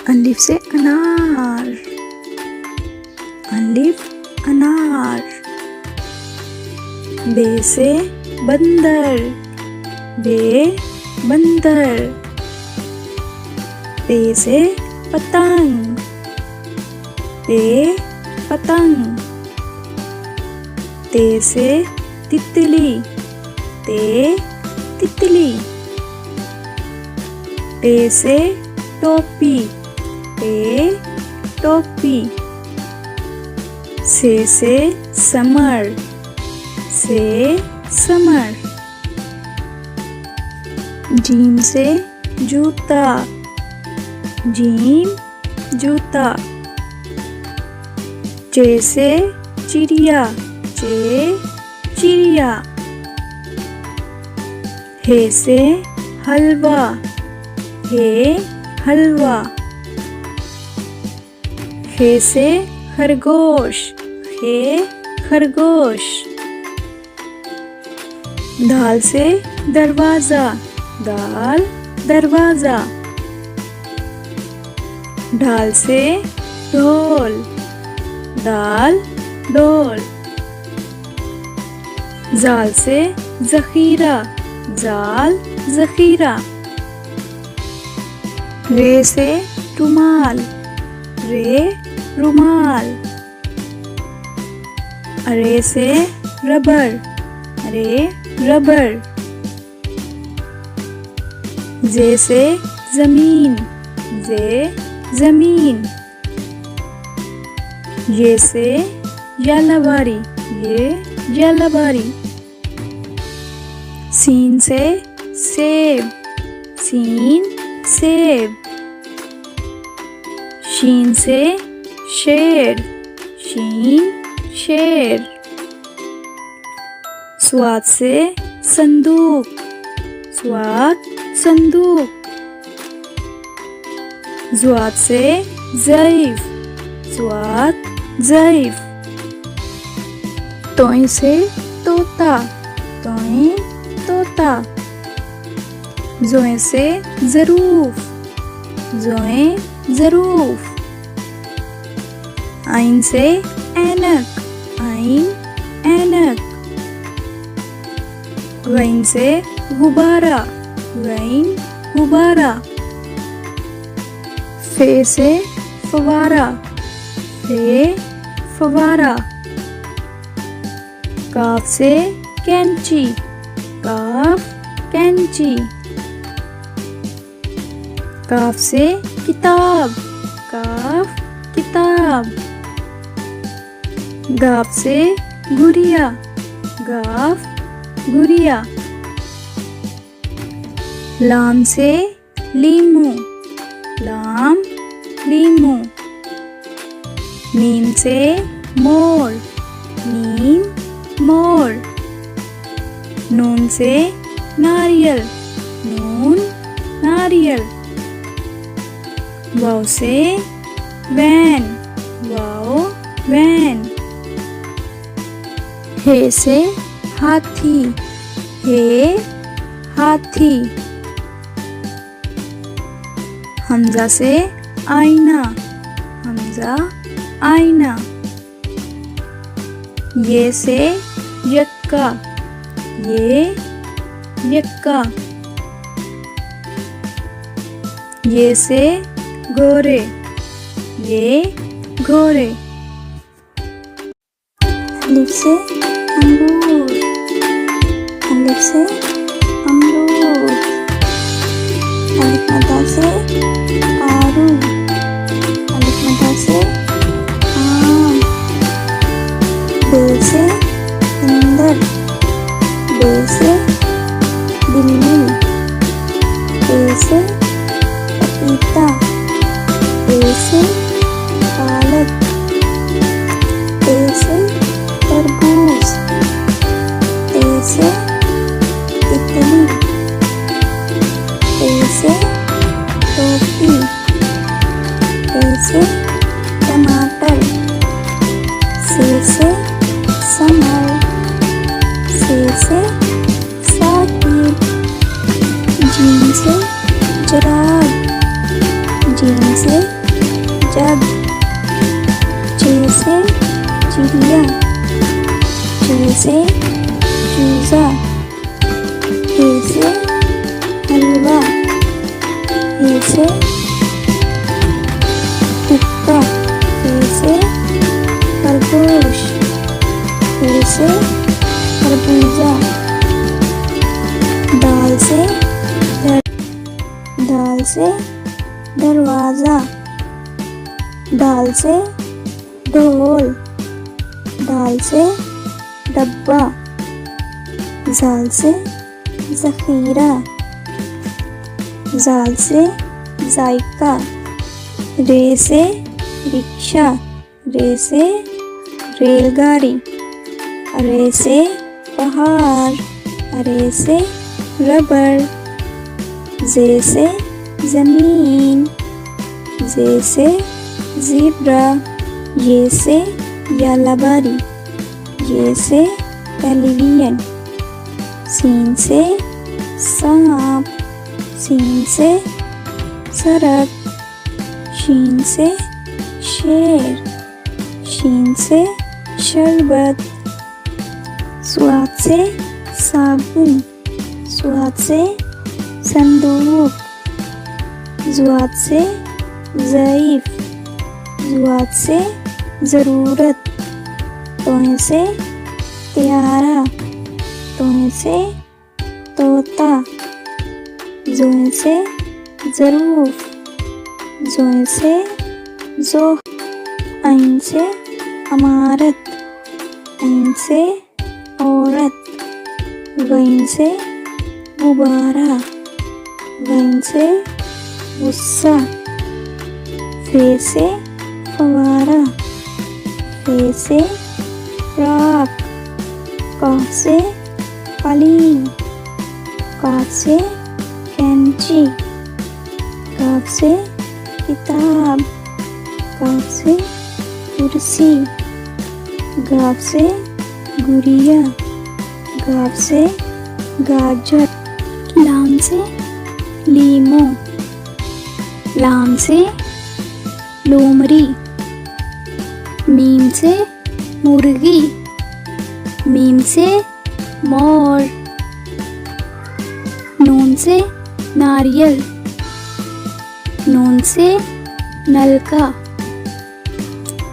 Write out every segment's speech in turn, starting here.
अलिफ से अनार, अलिफ अनार। बे से बंदर, बे बंदर। पे से पतंग, पे पतंग। ते से तितली, ते तितली। टे से टोपी, टे टोपी। से समर, से समर। जीम से जूता, जीम जूता। चे से चिड़िया, चे चिड़िया। हे से हलवा, हे हलवा। हे से खरगोश, हे खरगोश। दाल से दरवाजा, दाल दरवाजा। ढाल से ढोल, ढाल ढोल। जाल से जखीरा, जाल जखीरा। रे से रुमाल, रे रुमाल। अरे से रबर, अरे रबर। जे से जमीन, जे जमीन। ये से यालाबारी, ये यालाबारी। सीन से सेब, सीन सेब। शीन से शेर, शीन शेर। स्वाद से संदूक, स्वाद संदूक। ज़्वाद से ज़ईफ, ज़्वाद ज़ईफ। तोई से तोता, तोई तोता। ज़ोए से ज़रूफ, ज़ोए ज़रूफ। आइन से ऐनक, आइन ऐनक। गईन से गुब्बारा, गईन गुब्बारा। फे से फवारा, फे फवारा। काफ से कैंची, काफ कैंची। काफ से किताब, काफ किताब। गाफ से गुड़िया, गाफ गुड़िया। लाम से लीमू, लाम लीमू। मीम से मोर, मीम मोर। नून से नारियल, नून नारियल। वाव से वैन, वाव वैन। हे से हाथी, हे हाथी। हमजा से आईना, हमजा आईना। ये से यक्का, ये यक्का। ये से गोरे, ये गोरे। अलिफ से अमरूद, अलिफ से अमरूद। अलिफ मद्दा से आरू, अलिफ मद्दा से आम। बेल से बंदर, बेल से बिल्ली। ए से पपीता, ए से पालक। ए से तरबूज, ए से तितली। ए से टोपी, ए से टमाटर। से समर, से साकिब। जीम से जराब, जीम से जग, च से चिड़िया, च से चूजा, ह से हलवा, ह से हुक्का, ह से खरगोश, ह से खरबूजा, दाल से दरवाजा, दाल से ढोल, दाल से डब्बा, जाल से ज़ख़ीरा, जाल से जायका, रे से रिक्शा, रे से रेलगाड़ी, रे से पहाड़, रे से रबर, जे से ज़मीन, जे से ज़ेब्रा, ये से यालाबारी, ये से टेलीविज़न, सीन से सांप, सीन से सड़क, शीन से शेर, शीन से शरबत, स्वाद से साबुन, स्वाद से संदूक, ज़ुआद से ज़ईफ़, ज़ुआद से ज़रूरत, तोहे से त्यारा, तोहे से तोता, ज़ोहे से ज़रूफ़, ज़ोहे से ज़ोह, ऐन से अमारत, ऐन से औरत, गैन से गुब्बारा, गैन से गुस्सा, फे से फवारा, फे से फ्रॉक, काफ से कालीन, काफ से कैंची, काफ से किताब, काफ से कुर्सी, गाफ से गुड़िया, गाफ से गाजर, लाम से लीमो, लाम से लोमड़ी, मीम से मुर्गी, मीम से मोर, नून से नारियल, नून से नलका,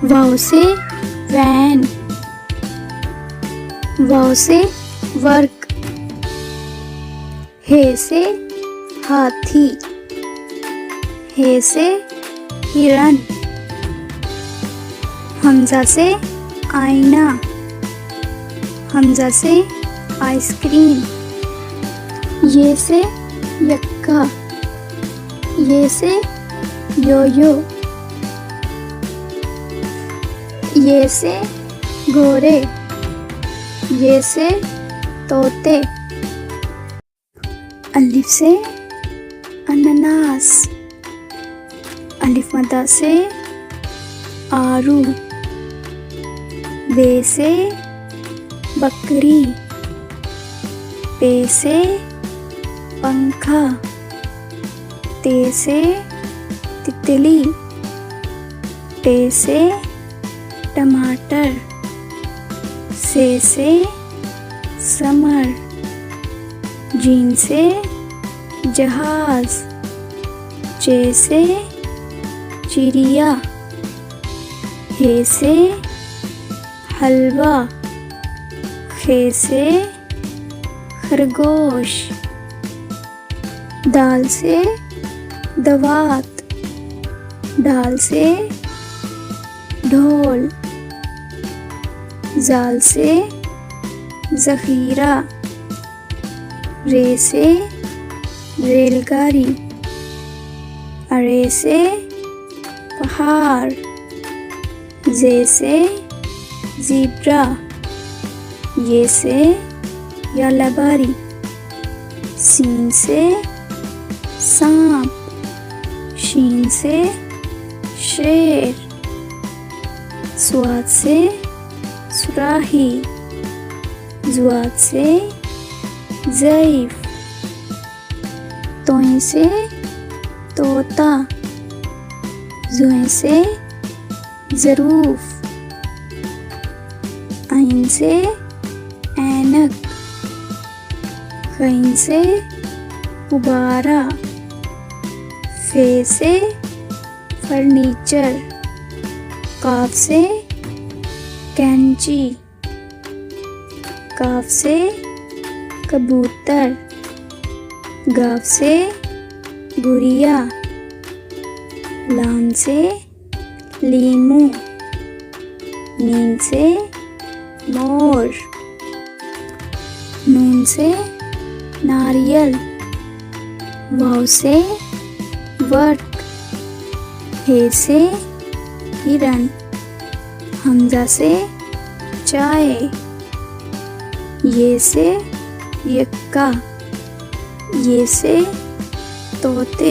वाव से वैन, वाव से वर्क, हे से हाथी, हे से हिरन, हमजा से आईना, हमजा से आइसक्रीम, ये से यक्का, ये से योयो, ये से घोड़े, ये से तोते, अलिफ से अनानास, अलिफ मद्दा से आरू, बे से बकरी, पे से पंखा, ते से तितली, टे से टमाटर, से समर, जीन से जहाज, चे से चिड़िया, हे से हलवा, खे से खरगोश, दाल से दवात, डाल से ढोल, जाल से ज़ख़ीरा, रे से रेलगाड़ी, अरे से पहाड़, जे से ज़ेब्रा, ये से यालाबारी, सीन से सांप, शीन से शेर, स्वाद से सुराही, ज़ुआद से ज़ईफ़, तोई से तोता, ज़ुए से ज़रूफ़, ऐन से ऐनक, ग़ैन से गुब्बारा, फ़े से फर्नीचर, काफ से कैंची, काफ से कबूतर, गाफ से गुड़िया, लाम से लीमू, मीम से मोर, नून से नारियल, वाव से वर्क, हे से हिरन, हमजा से चाय, ये से यक्का, ये से तोते।